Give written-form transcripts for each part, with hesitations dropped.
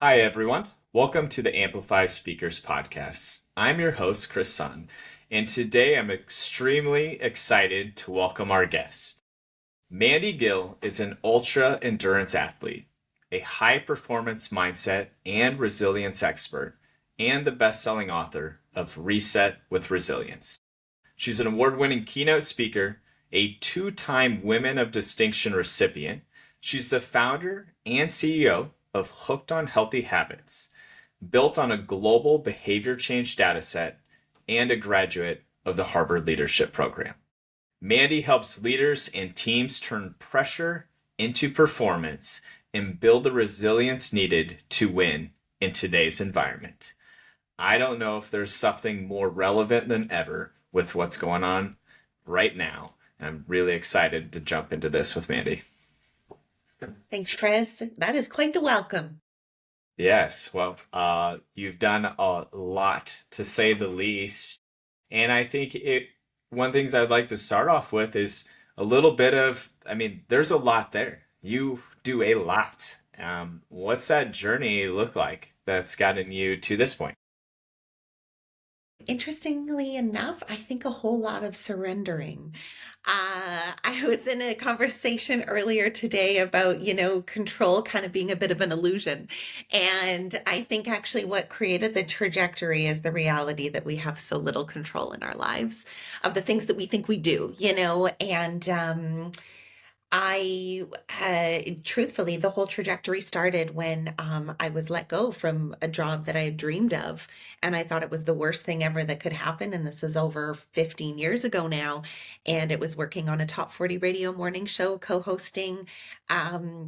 Hi, everyone. Welcome to the Amplify Speakers podcast. I'm your host, Chris Sun, and today I'm extremely excited to welcome our guest. Mandy Gill is an ultra endurance athlete, a high performance mindset and resilience expert, and the best selling author of Reset with Resilience. She's an award winning keynote speaker, a two-time Women of Distinction recipient. She's the founder and CEO of Hooked on Healthy Habits, built on a global behavior change dataset, and a graduate of the Harvard Leadership Program. Mandy helps leaders and teams turn pressure into performance and build the resilience needed to win in today's environment. I don't know if there's something more relevant than ever with what's going on right now. And I'm really excited to jump into this with Mandy. Thanks, Chris. That is quite the welcome. Yes, well, you've done a lot to say the least. And I think one things I'd like to start off with is a little bit of, there's a lot there. You do a lot. What's that journey look like that's gotten you to this point? Interestingly enough, I think a whole lot of surrendering. I was in a conversation earlier today about, control kind of being a bit of an illusion. And I think actually what created the trajectory is the reality that we have so little control in our lives of the things that we think we do, and truthfully, the whole trajectory started when I was let go from a job that I had dreamed of. And I thought it was the worst thing ever that could happen. And this is over 15 years ago now. And it was working on a top 40 radio morning show, co hosting,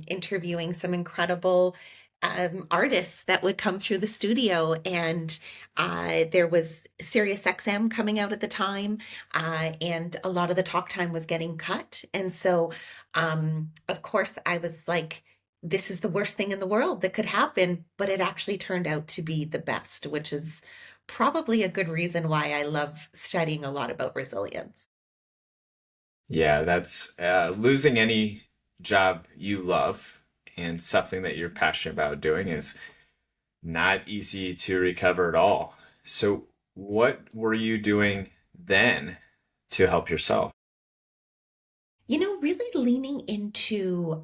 interviewing some incredible artists that would come through the studio. And there was Sirius XM coming out at the time, and a lot of the talk time was getting cut. And so, of course, I was like, this is the worst thing in the world that could happen, but it actually turned out to be the best, which is probably a good reason why I love studying a lot about resilience. Yeah, that's losing any job you love and something that you're passionate about doing is not easy to recover at all. So, what were you doing then to help yourself? Really leaning into,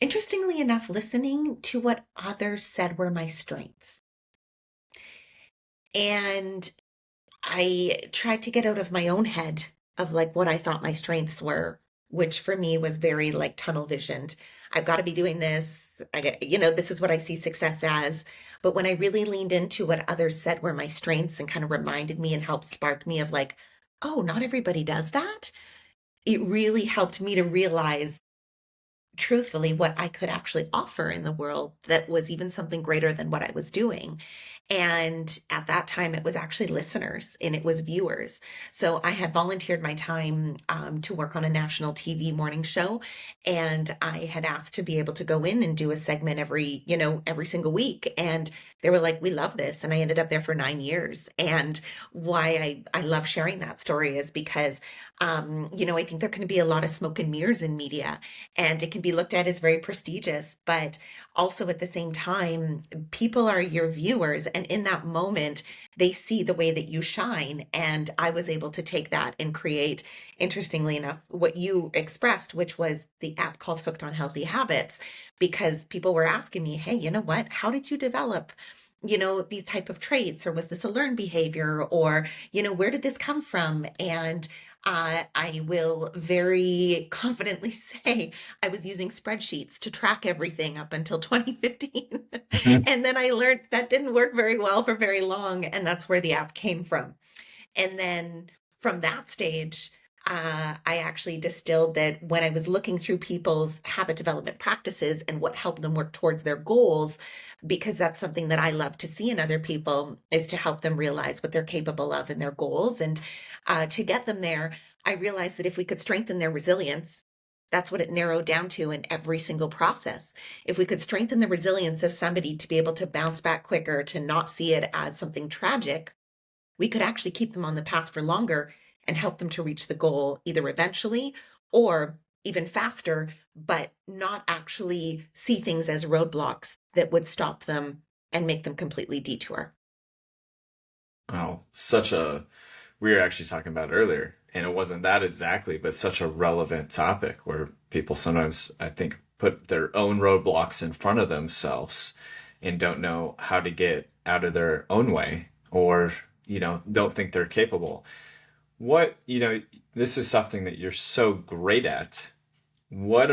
interestingly enough, listening to what others said were my strengths. And I tried to get out of my own head of like what I thought my strengths were, which for me was very like tunnel visioned. I've got to be doing this. This is what I see success as. But when I really leaned into what others said were my strengths and kind of reminded me and helped spark me of like, oh, not everybody does that. It really helped me to realize truthfully what I could actually offer in the world that was even something greater than what I was doing. And at that time, it was actually listeners and it was viewers. So I had volunteered my time to work on a national TV morning show. And I had asked to be able to go in and do a segment every single week. And they were like, we love this. And I ended up there for 9 years. And why I love sharing that story is because, I think there can be a lot of smoke and mirrors in media and it can be looked at as very prestigious, but also at the same time, people are your viewers. And in that moment, they see the way that you shine. And I was able to take that and create, interestingly enough, what you expressed, which was the app called Hooked on Healthy Habits, because people were asking me, hey, you know what? How did you develop? These type of traits, or was this a learned behavior, or where did this come from? And I will very confidently say I was using spreadsheets to track everything up until 2015. And then I learned that didn't work very well for very long. And that's where the app came from. And then from that stage, I actually distilled that when I was looking through people's habit development practices and what helped them work towards their goals, because that's something that I love to see in other people, is to help them realize what they're capable of in their goals. And to get them there, I realized that if we could strengthen their resilience, that's what it narrowed down to in every single process. If we could strengthen the resilience of somebody to be able to bounce back quicker, to not see it as something tragic, we could actually keep them on the path for longer and help them to reach the goal either eventually or even faster, but not actually see things as roadblocks that would stop them and make them completely detour. Oh, we were actually talking about it earlier, and it wasn't that exactly, but such a relevant topic where people sometimes, I think, put their own roadblocks in front of themselves and don't know how to get out of their own way, or, don't think they're capable. This is something that you're so great at. What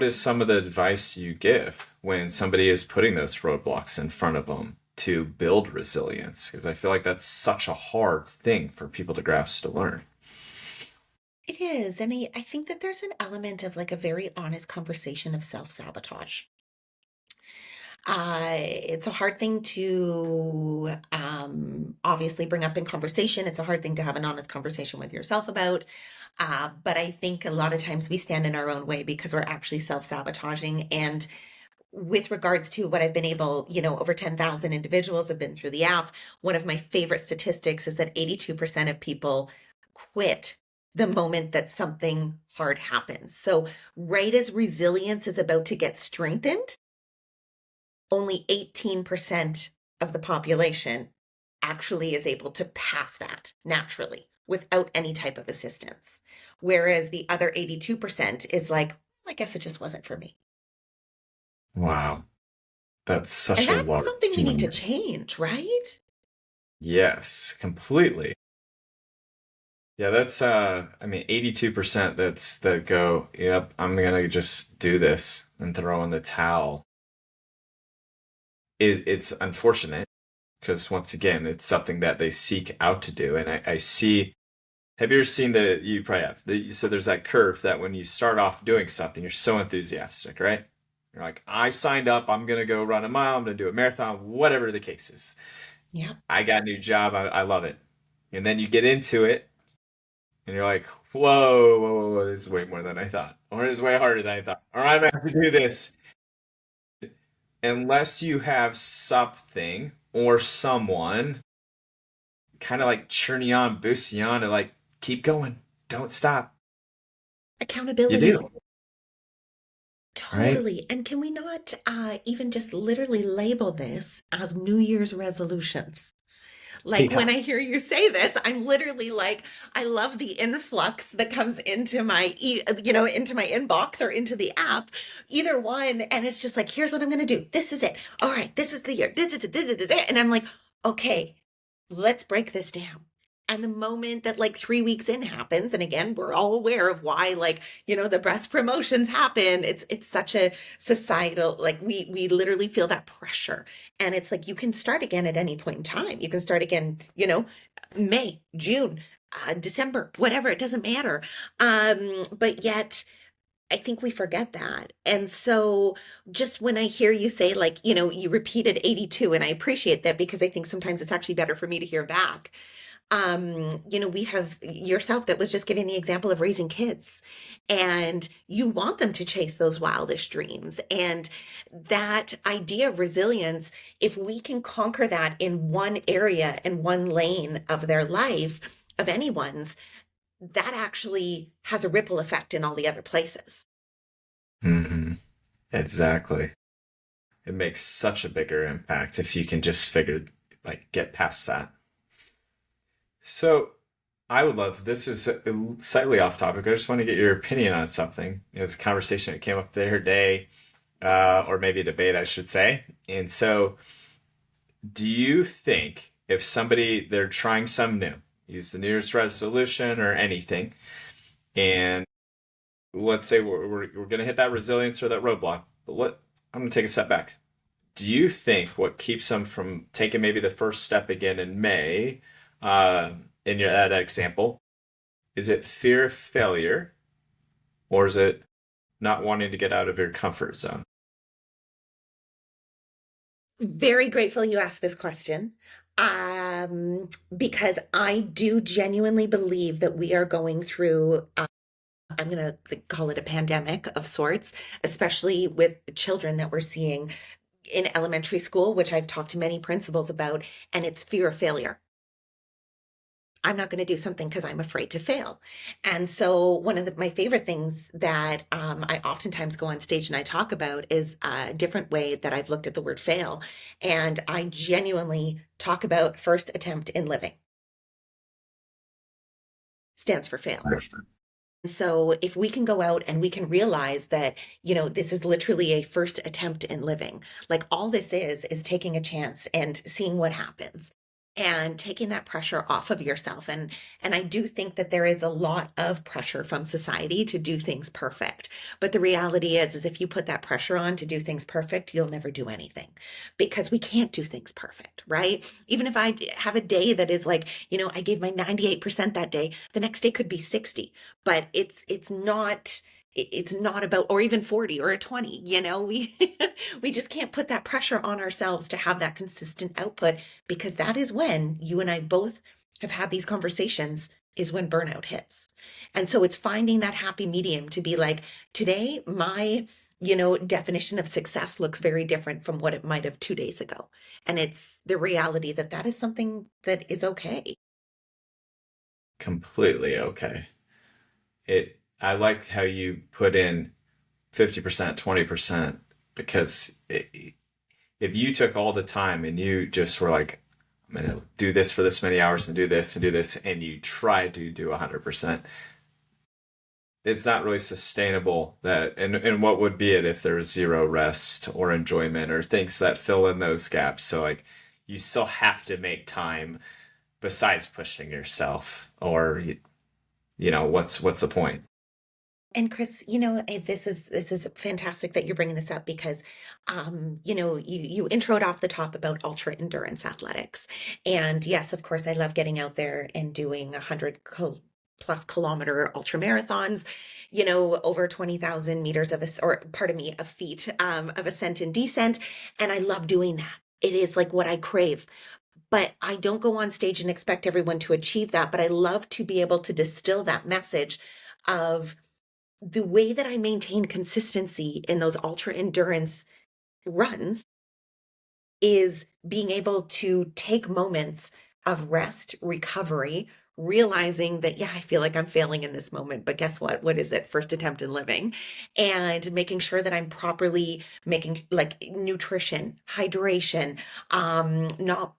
is some of the advice you give when somebody is putting those roadblocks in front of them to build resilience? Because I feel like that's such a hard thing for people to grasp, to learn. It is. And I think that there's an element of like a very honest conversation of self-sabotage. It's a hard thing to obviously bring up in conversation. It's a hard thing to have an honest conversation with yourself about. But I think a lot of times we stand in our own way because we're actually self-sabotaging. And with regards to what I've been able, over 10,000 individuals have been through the app. One of my favorite statistics is that 82% of people quit the moment that something hard happens. So right as resilience is about to get strengthened, only 18% of the population actually is able to pass that naturally without any type of assistance. Whereas the other 82% is like, I guess it just wasn't for me. Wow. That's And such a that's large something we need to number. change, right? Yes, completely. Yeah, that's 82% that's that go, yep, I'm gonna just do this and throw in the towel. It's unfortunate because once again, it's something that they seek out to do. And I see, have you ever seen you probably have, so there's that curve that when you start off doing something, you're so enthusiastic, right? You're like, I signed up, I'm gonna go run a mile, I'm gonna do a marathon, whatever the case is. Yeah. I got a new job, I love it. And then you get into it and you're like, whoa, whoa, whoa, whoa, this is way more than I thought. Or it's way harder than I thought. Or I'm gonna have to do this. Unless you have something or someone kind of like churning on, boosting you on to like keep going, don't stop. You Accountability. do, right? Totally. And can we not even just literally label this as New Year's resolutions? Like when Yeah. I hear you say this, I'm literally like, I love the influx that comes into into my inbox or into the app, either one. And it's just like, here's what I'm going to do. This is it. All right. This is the year. And I'm like, okay, let's break this down. And the moment that like 3 weeks in happens, and again, we're all aware of why, like, the breast promotions happen. It's such a societal, like we literally feel that pressure. And it's like you can start again at any point in time. You can start again, May, June, December, whatever, it doesn't matter. But yet I think we forget that. And so just when I hear you say, like, you repeated 82, and I appreciate that because I think sometimes it's actually better for me to hear back. We have yourself that was just giving the example of raising kids, and you want them to chase those wildest dreams. And that idea of resilience, if we can conquer that in one area and one lane of their life, of anyone's, that actually has a ripple effect in all the other places. Hmm. Exactly. It makes such a bigger impact if you can just get past that. So I would love, this is slightly off topic. I just want to get your opinion on something. It was a conversation that came up the other day, or maybe a debate, I should say. And so, do you think if they're trying some new, use the New Year's resolution or anything, and let's say we're going to hit that resilience or that roadblock, but I'm going to take a step back. Do you think what keeps them from taking maybe the first step again in May, in that example, is it fear of failure or is it not wanting to get out of your comfort zone? Very grateful you asked this question. Because I do genuinely believe that we are going through, I'm going to call it a pandemic of sorts, especially with children that we're seeing in elementary school, which I've talked to many principals about, and it's fear of failure. I'm not going to do something because I'm afraid to fail. And so, one of my favorite things that I oftentimes go on stage and I talk about is a different way that I've looked at the word fail. And I genuinely talk about first attempt in living, stands for fail. So if we can go out and we can realize that, this is literally a first attempt in living, like all this is taking a chance and seeing what happens and taking that pressure off of yourself. And I do think that there is a lot of pressure from society to do things perfect. But the reality is if you put that pressure on to do things perfect, you'll never do anything because we can't do things perfect, right? Even if I have a day that is like, I gave my 98% that day, the next day could be 60, but it's not about, or even 40 or a 20, we we just can't put that pressure on ourselves to have that consistent output, because that is when you and I both have had these conversations, is when burnout hits. And so it's finding that happy medium to be like, today my definition of success looks very different from what it might have 2 days ago, and it's the reality that that is something that is okay. Completely okay. I like how you put in 50%, 20%, because if you took all the time and you just were like, I'm going to do this for this many hours and do this and do this, and you try to do 100%, it's not really sustainable. And what would be it if there's zero rest or enjoyment or things that fill in those gaps? So like you still have to make time besides pushing yourself, or what's the point? And Chris, this is fantastic that you're bringing this up, because you introed off the top about ultra endurance athletics. And yes, of course, I love getting out there and doing 100+ kilometer ultra marathons, over 20,000 meters or pardon me, of feet of ascent and descent. And I love doing that. It is like what I crave. But I don't go on stage and expect everyone to achieve that. But I love to be able to distill that message of the way that I maintain consistency in those ultra endurance runs is being able to take moments of rest, recovery, realizing that, yeah, I feel like I'm failing in this moment, but guess what? What is it? First attempt in living. And making sure that I'm properly making like nutrition, hydration, not,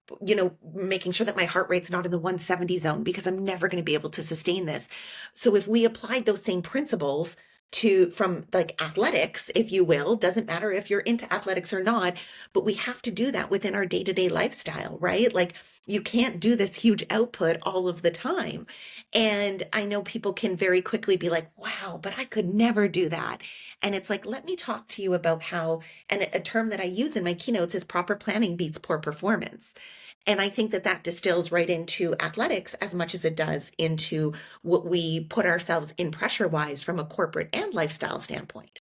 making sure that my heart rate's not in the 170 zone, because I'm never going to be able to sustain this. So if we applied those same principles to from like athletics, if you will, doesn't matter if you're into athletics or not, but we have to do that within our day-to-day lifestyle, right? Like you can't do this huge output all of the time. And I know people can very quickly be like, wow, but I could never do that. And it's like, let me talk to you about how, and a term that I use in my keynotes is proper planning beats poor performance. And I think that that distills right into athletics as much as it does into what we put ourselves in pressure wise from a corporate and lifestyle standpoint.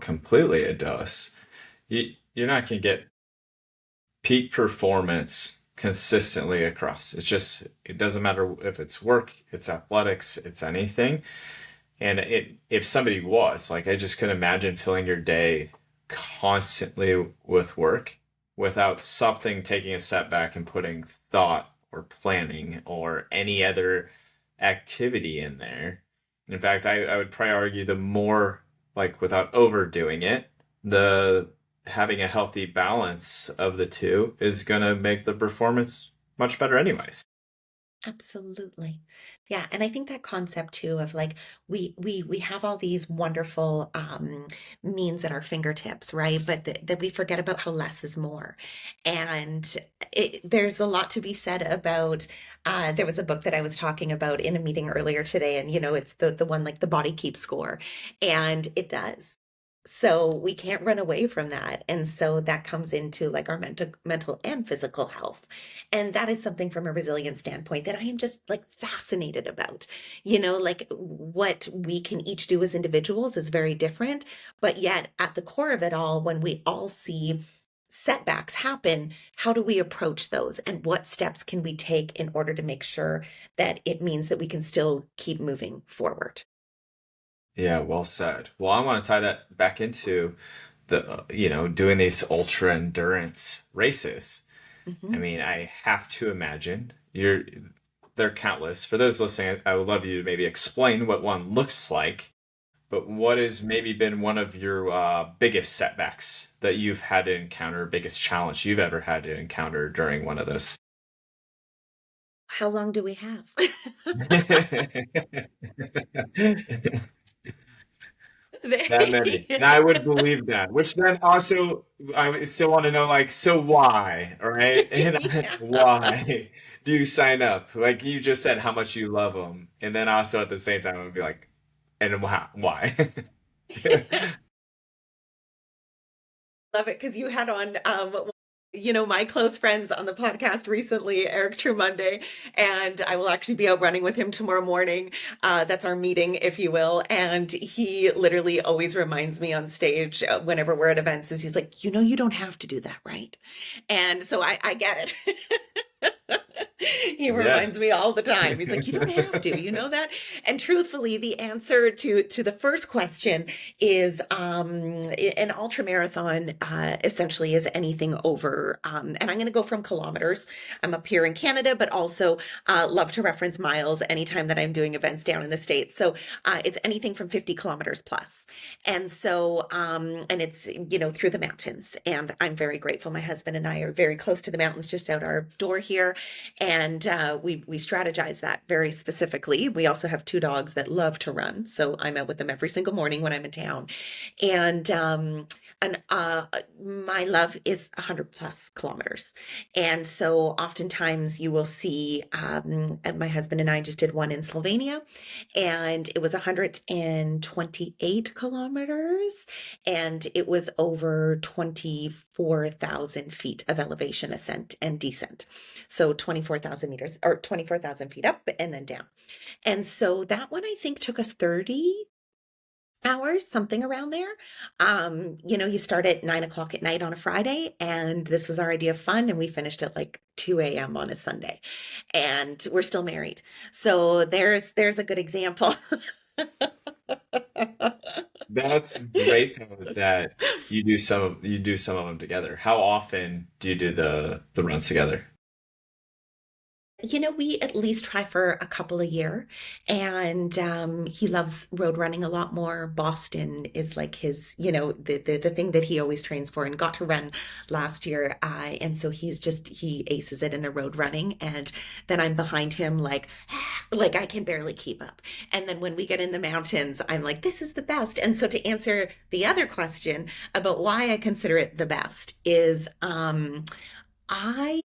Completely, it does. You're not going to get peak performance consistently across. It doesn't matter if it's work, it's athletics, it's anything. And if somebody was like, I just couldn't imagine filling your day constantly with work without something taking a step back and putting thought or planning or any other activity in there. In fact, I would probably argue the more, like, without overdoing it, the having a healthy balance of the two is going to make the performance much better anyways. Absolutely. Yeah, and I think that concept too of like we have all these wonderful means at our fingertips, right? But that we forget about how less is more. And there's a lot to be said about there was a book that I was talking about in a meeting earlier today, and it's the one like the body keeps score, and it does. So we can't run away from that. And so that comes into like our mental and physical health. And that is something from a resilience standpoint that I am just like fascinated about. Like what we can each do as individuals is very different, but yet at the core of it all, when we all see setbacks happen, how do we approach those, and what steps can we take in order to make sure that it means that we can still keep moving forward? Yeah, well said. Well, I want to tie that back into doing these ultra endurance races. I Mhm. mean, I have to imagine You're they're countless. For those listening, I would love you to maybe explain what one looks like, but what has maybe been one of your biggest setbacks that you've had to encounter, biggest challenge you've ever had to encounter during one of those? How long do we have? That many. And I would believe that. Which then also, I would still want to know, like, so why, right? And Yeah. why do you sign up? Like you just said, how much you love them, and then also at the same time, I would be like, and why? Love it because you had on my close friends on the podcast recently, Eric Trumonde, and I will actually be out running with him tomorrow morning. That's our meeting, if you will. And he literally always reminds me on stage whenever we're at events, is he's like, you don't have to do that, right? And so I get it. He reminds Yes. me all the time. He's like, you don't have to, you know that? And truthfully, the answer to the first question is an ultra marathon essentially is anything over, and I'm going to go from kilometers. I'm up here in Canada, but also love to reference miles anytime that I'm doing events down in the States. So it's anything from 50 kilometers plus. And so, and it's, through the mountains. And I'm very grateful. My husband and I are very close to the mountains just out our door here. And we strategize that very specifically. We also have two dogs that love to run. So I'm out with them every single morning when I'm in town. And my love is 100 plus kilometers. And so oftentimes you will see, and my husband and I just did one in Slovenia, and it was 128 kilometers, and it was over 24,000 feet of elevation ascent and descent. So 24,000 meters or 24,000 feet up and then down. And so that one I think took us 30 hours, something around there. You start at 9 o'clock at night on a Friday, and this was our idea of fun, and we finished at like 2 a.m. on a Sunday, and we're still married. So there's a good example. That's great though, that you do some of them together. How often do you do the runs together? We at least try for a couple a year, and he loves road running a lot more. Boston is like his, the thing that he always trains for, and got to run last year. And so he aces it in the road running, and then I'm behind him like I can barely keep up. And then when we get in the mountains, I'm like, this is the best. And so to answer the other question about why I consider it the best is, I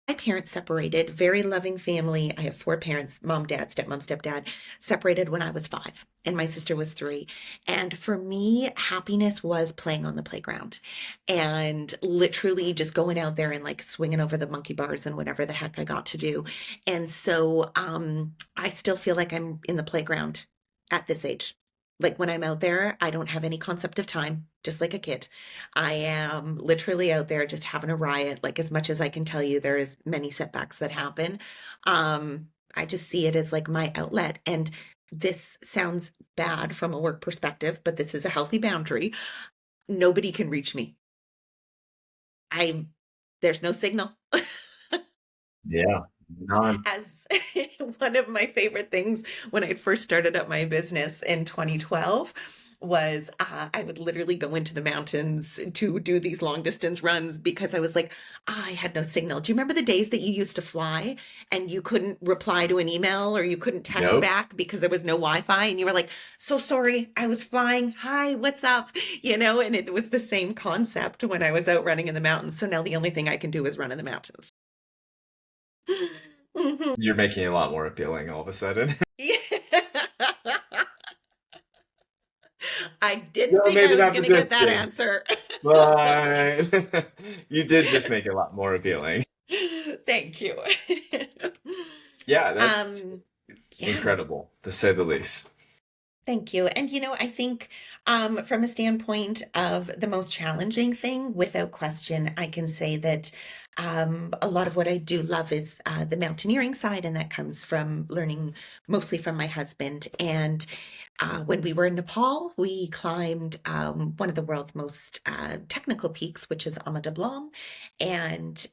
my parents separated, very loving family. I have four parents, mom, dad, stepmom, stepdad, separated when I was 5, and my sister was 3. And for me, happiness was playing on the playground and literally just going out there and like swinging over the monkey bars and whatever the heck I got to do. And so I still feel like I'm in the playground at this age. Like when I'm out there, I don't have any concept of time, just like a kid. I am literally out there just having a riot. Like as much as I can tell you, there is many setbacks that happen. I just see it as like my outlet. And this sounds bad from a work perspective, but this is a healthy boundary. Nobody can reach me. I There's no signal. Yeah. None. As one of my favorite things when I first started up my business in 2012 was I would literally go into the mountains to do these long distance runs because I was like, I had no signal. Do you remember the days that you used to fly and you couldn't reply to an email or you couldn't text Nope. back because there was no Wi-Fi and you were like, so sorry, I was flying. Hi, what's up? And it was the same concept when I was out running in the mountains. So now the only thing I can do is run in the mountains. Mhm. You're making it a lot more appealing all of a sudden. Yeah. I didn't Still think I maybe was not the going to get good that thing, answer. but you did just make it a lot more appealing. Thank you. Yeah, that's Um, yeah, incredible, to say the least. thank you. And I think from a standpoint of the most challenging thing, without question, I can say that a lot of what I do love is the mountaineering side, and that comes from learning mostly from my husband. And when we were in Nepal, we climbed one of the world's most technical peaks, which is Ama Dablam. And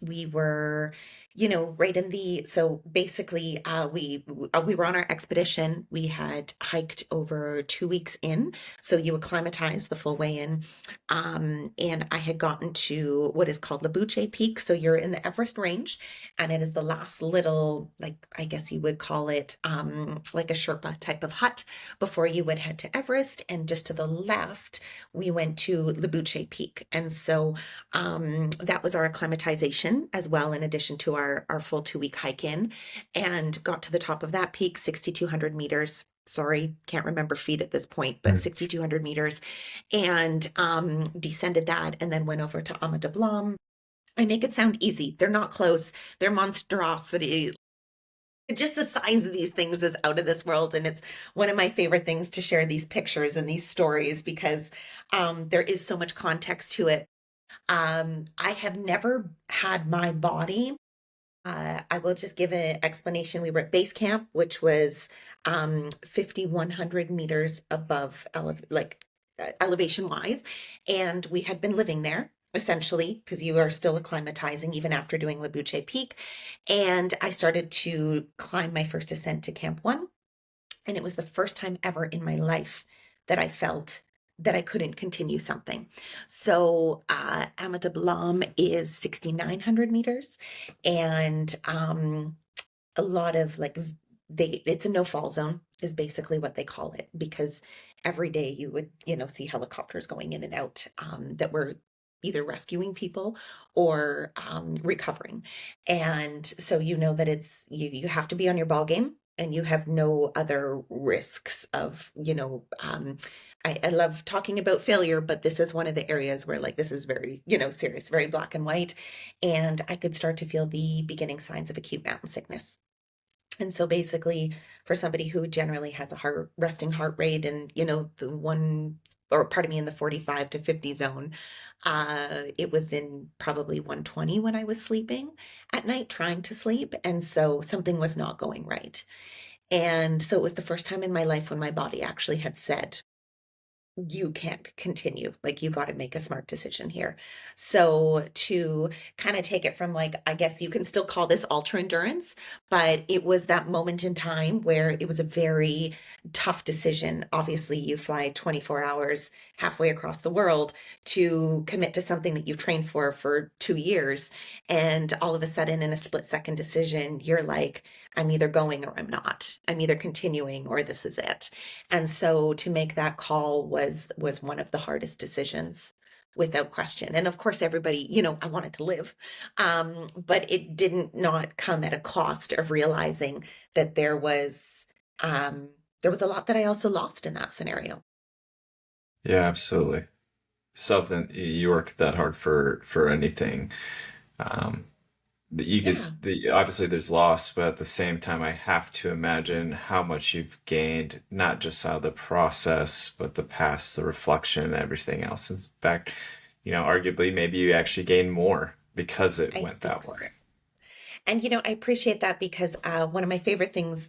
we were, right in the, so basically we were on our expedition. We had hiked over 2 weeks in, so you acclimatize the full way in. And I had gotten to what is called Labuche Peak. So you're in the Everest range, and it is the last little, like, I guess you would call it like a Sherpa type of hut before you would head to Everest. And just to the left, we went to Labuche Peak. And so that was our acclimatization as well, in addition to our full 2 week hike in, and got to the top of that peak, 6,200 meters. Sorry, can't remember feet at this point, but Mm. 6,200 meters, and descended that, and then went over to Ama Dablam. I make it sound easy. They're not close. They're monstrosity. Just the size of these things is out of this world. And it's one of my favorite things to share these pictures and these stories, because there is so much context to it. I have never had my body. I will just give an explanation. We were at base camp, which was 5,100 meters above elevation wise. And we had been living there essentially, because you are still acclimatizing even after doing Labuche Peak. And I started to climb my first ascent to Camp One. And it was the first time ever in my life that I felt that I couldn't continue something. So Amada Blam is 6,900 meters, and a lot of it's a no fall zone is basically what they call it, because every day you would see helicopters going in and out that were either rescuing people or recovering. And so that it's you have to be on your ball game, and you have no other risks of I love talking about failure, but this is one of the areas where this is very serious, very black and white. And I could start to feel the beginning signs of acute mountain sickness. And so basically, for somebody who generally has a resting heart rate, and the one, or pardon me, in the 45 to 50 zone, it was in probably 120 when I was sleeping at night, trying to sleep. And so something was not going right. And so it was the first time in my life when my body actually had said, you can't continue. You got to make a smart decision here. So to kind of take it from I guess you can still call this ultra endurance, but it was that moment in time where it was a very tough decision. Obviously, you fly 24 hours halfway across the world to commit to something that you've trained for 2 years. And all of a sudden, in a split-second decision, you're like, I'm either going or I'm not. I'm either continuing or this is it. And so to make that call was one of the hardest decisions, without question. And of course, everybody, I wanted to live, but it didn't not come at a cost of realizing that there was a lot that I also lost in that scenario. Yeah, absolutely. Something you work that hard for anything. Um, you could Yeah, obviously there's loss, but at the same time, I have to imagine how much you've gained, not just out of the process, but the past, the reflection, and everything else. In fact, arguably, maybe you actually gained more because it I went think that so. way. And I appreciate that, because one of my favorite things,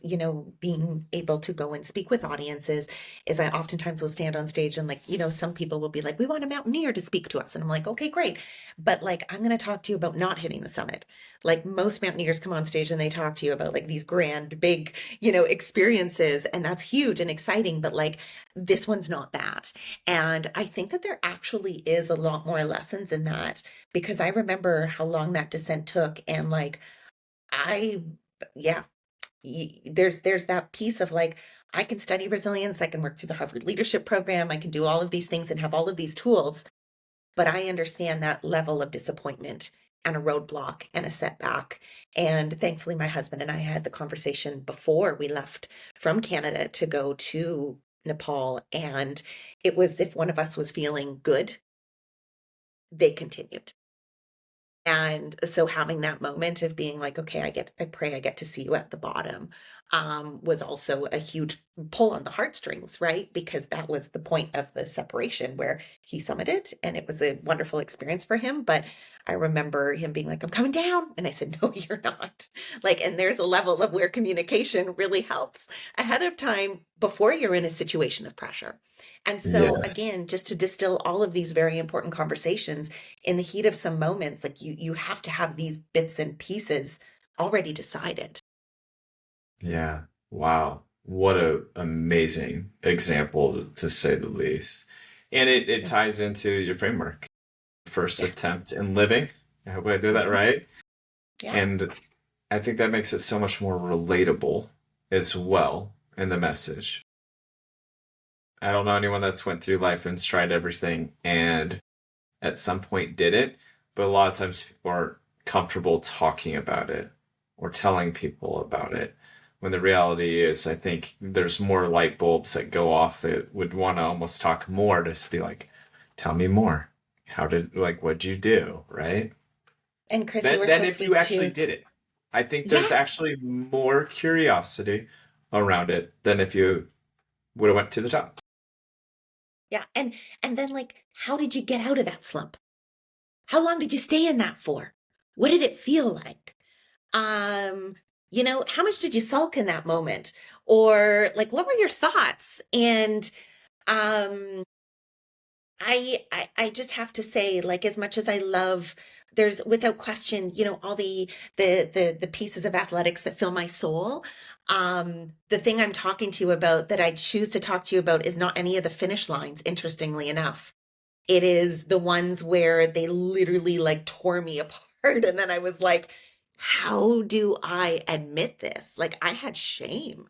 being able to go and speak with audiences, is I oftentimes will stand on stage and some people will be like, we want a mountaineer to speak to us. And I'm like, okay, great. But I'm going to talk to you about not hitting the summit. Most mountaineers come on stage and they talk to you about these grand, big, experiences. And that's huge and exciting. But this one's not that. And I think that there actually is a lot more lessons in that, because I remember how long that descent took. And I, yeah, there's that piece of I can study resilience, I can work through the Harvard Leadership Program, I can do all of these things and have all of these tools, but I understand that level of disappointment and a roadblock and a setback. And thankfully, my husband and I had the conversation before we left from Canada to go to Nepal, and it was, if one of us was feeling good, they continued. And so having that moment of being like, okay, I pray I get to see you at the bottom, was also a huge pull on the heartstrings, right? Because that was the point of the separation where he summited, and it was a wonderful experience for him. But I remember him being like, I'm coming down. And I said, no, you're not. Like, and there's a level of where communication really helps ahead of time before you're in a situation of pressure. And so Yes. again, just to distill all of these very important conversations in the heat of some moments, like you have to have these bits and pieces already decided. Yeah. Wow. What a amazing example to say the least. And it Yeah. ties into your framework. First Yeah. attempt in living. I hope I do that Mhm. right. Yeah. And I think that makes it so much more relatable as well in the message. I don't know anyone that's went through life and tried everything and at some point did it, but a lot of times people aren't comfortable talking about it or telling people about it. When the reality is, I think there's more light bulbs that go off that would want to almost talk more to be like, tell me more. What'd you do? Right? And Chris, you Then, were then so if you sweet actually too. did it, I think there's Yes. actually more curiosity around it than if you would have went to the top. Yeah. And then like, how did you get out of that slump? How long did you stay in that for? What did it feel like? Um, how much did you sulk in that moment? Or like what were your thoughts? And um I just have to say, like, as much as I love, there's without question, all the pieces of athletics that fill my soul. The thing I'm talking to you about that I choose to talk to you about is not any of the finish lines, interestingly enough. It is the ones where they literally like tore me apart. And then I was like, how do I admit this? Like, I had shame.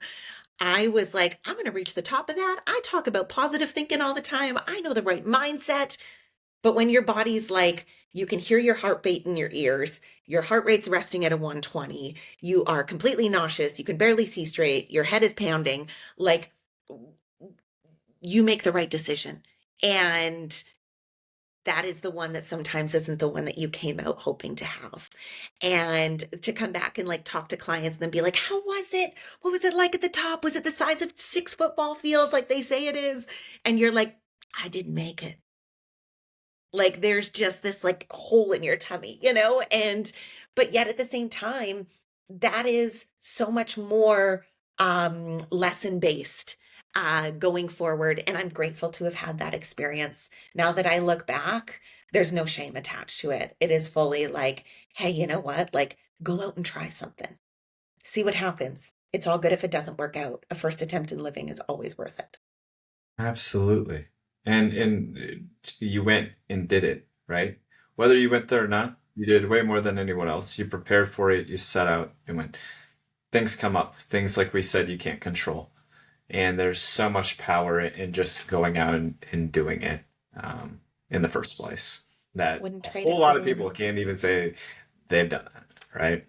I was like, I'm going to reach the top of that. I talk about positive thinking all the time. I know the right mindset. But when your body's like, you can hear your heartbeat in your ears, your heart rate's resting at a 120, you are completely nauseous, you can barely see straight, your head is pounding, like, you make the right decision. And that is the one that sometimes isn't the one that you came out hoping to have. And to come back and like talk to clients and then be like, how was it? What was it like at the top? Was it the size of 6 football fields like they say it is? And you're like, I didn't make it. Like there's just this like hole in your tummy, and but yet at the same time, that is so much more lesson based going forward. And I'm grateful to have had that experience. Now that I look back, there's no shame attached to it. It is fully like, hey, you know what? Like go out and try something. See what happens. It's all good if it doesn't work out. A first attempt in living is always worth it. Absolutely. And you went and did it, right? Whether you went there or not, you did way more than anyone else. You prepared for it, you set out and went. Things come up, things like we said you can't control. And there's so much power in just going out and doing it in the first place that Wouldn't a trade whole it for lot the of people world. can't even say they've done that, right?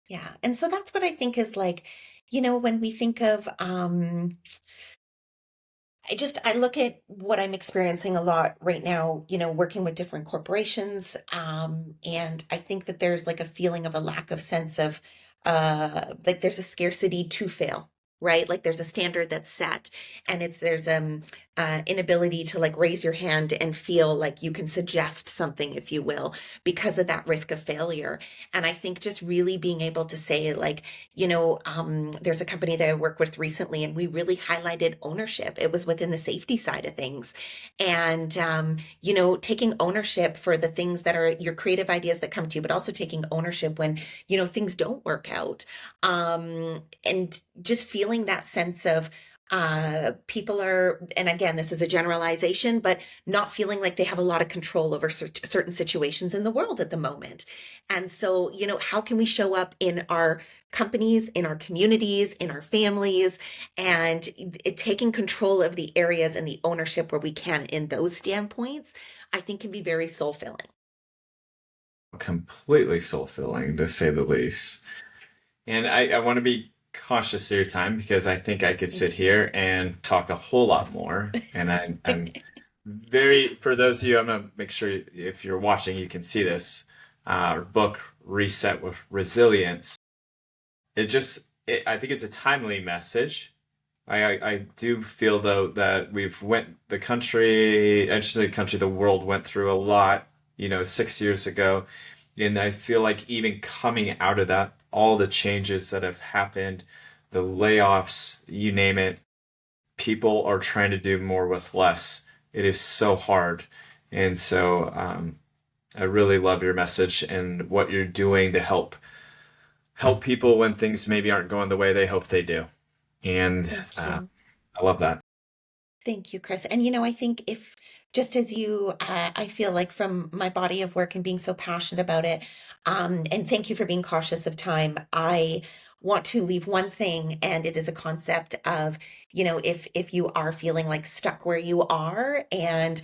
Yeah. And so that's what I think is like, when we think of I look at what I'm experiencing a lot right now, working with different corporations. And I think that there's like a feeling of a lack of sense of like there's a scarcity to fail. Right, like there's a standard that's set, and there's inability to like raise your hand and feel like you can suggest something, if you will, because of that risk of failure. And I think just really being able to say like, there's a company that I worked with recently, and we really highlighted ownership. It was within the safety side of things. And, taking ownership for the things that are your creative ideas that come to you, but also taking ownership when, things don't work out. And just feeling that sense of, people are, and again, this is a generalization, but not feeling like they have a lot of control over certain situations in the world at the moment. And so, how can we show up in our companies, in our communities, in our families, and taking control of the areas and the ownership where we can in those standpoints, I think can be very soul filling. Completely soul-filling, to say the least. And I want to be cautious of your time because I think I could sit Thank you. here and talk a whole lot more. And I'm very, for those of you, I'm gonna make sure if you're watching, you can see this book, Reset with Resilience. I think it's a timely message. I do feel though that we've went the country, actually the country, the world went through a lot 6 years ago. And I feel like even coming out of that, all the changes that have happened, the layoffs, you name it, people are trying to do more with less. It is so hard. And so I really love your message and what you're doing to help people when things maybe aren't going the way they hope they do. And Thank you. I love that. Thank you, Chris. And I think if just as you, I feel like from my body of work and being so passionate about it, and thank you for being cautious of time. I want to leave one thing, and it is a concept of, if you are feeling like stuck where you are, and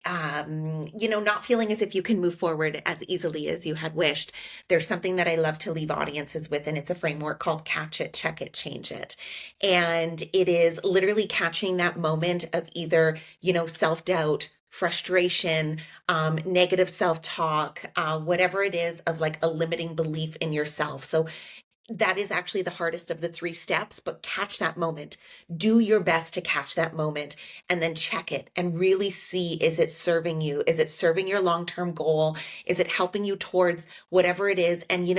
not feeling as if you can move forward as easily as you had wished. There's something that I love to leave audiences with, and it's a framework called Catch It, Check It, Change It. And it is literally catching that moment of either, self-doubt, frustration, negative self-talk, whatever it is of like a limiting belief in yourself. So that is actually the hardest of the three steps, but catch that moment. Do your best to catch that moment and then check it and really see, is it serving you? Is it serving your long-term goal? Is it helping you towards whatever it is? And,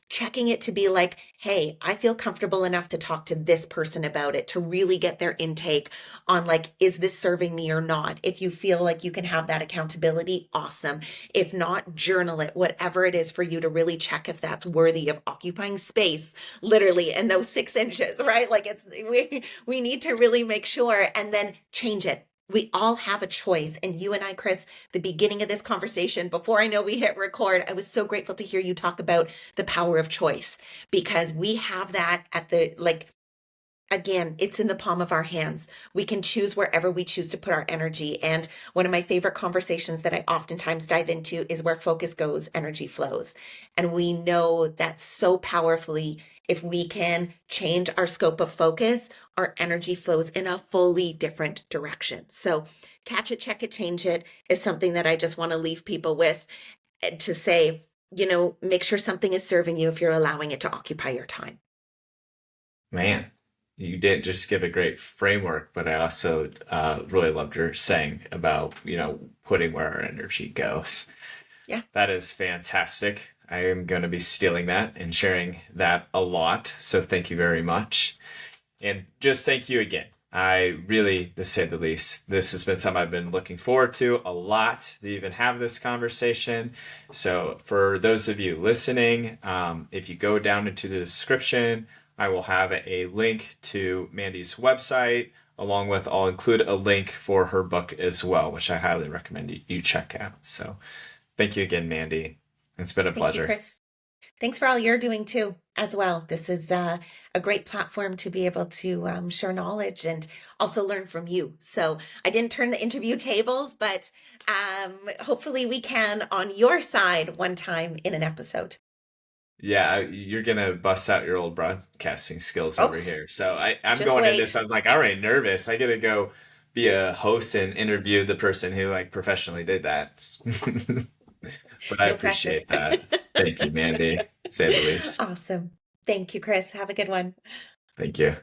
checking it to be like, hey, I feel comfortable enough to talk to this person about it, to really get their intake on like, is this serving me or not? If you feel like you can have that accountability, awesome. If not, journal it, whatever it is for you to really check if that's worthy of occupying space, literally, in those 6 inches, right? Like we need to really make sure and then change it. We all have a choice. And you and I, Chris, the beginning of this conversation, before I know we hit record, I was so grateful to hear you talk about the power of choice, because we have that at the, like, again, it's in the palm of our hands. We can choose wherever we choose to put our energy. And one of my favorite conversations that I oftentimes dive into is where focus goes, energy flows. And we know that so powerfully. If we can change our scope of focus, our energy flows in a fully different direction. So catch it, check it, change it is something that I just want to leave people with, to say, make sure something is serving you if you're allowing it to occupy your time. Man, you didn't just give a great framework, but I also really loved your saying about, putting where our energy goes. Yeah. That is fantastic. I am going to be stealing that and sharing that a lot. So thank you very much. And just thank you again. I really, to say the least, this has been something I've been looking forward to a lot, to even have this conversation. So for those of you listening, if you go down into the description, I will have a link to Mandy's website, along with I'll include a link for her book as well, which I highly recommend you check out. So thank you again, Mandy. It's been a Thank you, pleasure. Chris. Thanks for all you're doing too, as well. This is a great platform to be able to share knowledge and also learn from you. So I didn't turn the interview tables, but hopefully we can on your side one time in an episode. Yeah, you're gonna bust out your old broadcasting skills Oh, over here. So I'm just going into this. wait. I'm like already nervous. I gotta go be a host and interview the person who like professionally did that. But I No pressure. appreciate that. Thank you, Mandy. Say the least. Awesome. Thank you, Chris. Have a good one. Thank you.